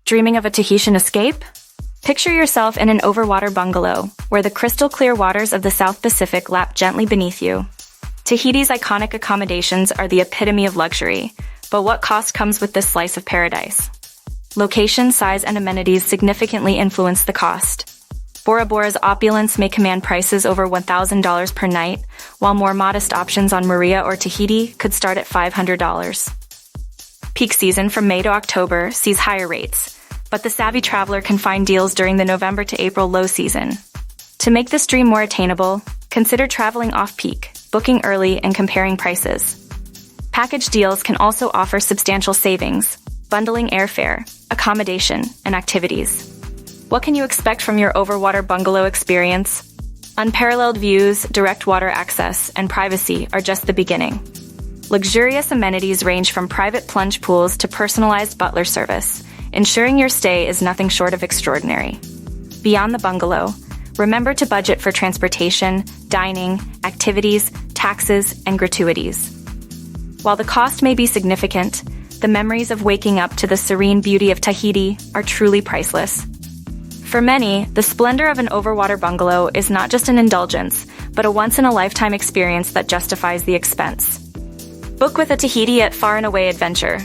Dreaming of a Tahitian escape? Picture yourself in an overwater bungalow, where the crystal-clear waters of the South Pacific lap gently beneath you. Tahiti's iconic accommodations are the epitome of luxury, but what cost comes with this slice of paradise? Location, size, and amenities significantly influence the cost. Bora Bora's opulence may command prices over $1,000 per night, while more modest options on Maria or Tahiti could start at $500. Peak season from May to October sees higher rates, but the savvy traveler can find deals during the November to April low season. To make this dream more attainable, consider traveling off-peak, booking early, and comparing prices. Package deals can also offer substantial savings, bundling airfare, accommodation, and activities. What can you expect from your overwater bungalow experience? Unparalleled views, direct water access, and privacy are just the beginning. Luxurious amenities range from private plunge pools to personalized butler service, ensuring your stay is nothing short of extraordinary. Beyond the bungalow, remember to budget for transportation, dining, activities, taxes, and gratuities. While the cost may be significant, the memories of waking up to the serene beauty of Tahiti are truly priceless. For many, the splendor of an overwater bungalow is not just an indulgence, but a once-in-a-lifetime experience that justifies the expense. Book with a Tahiti at Far and Away Adventure,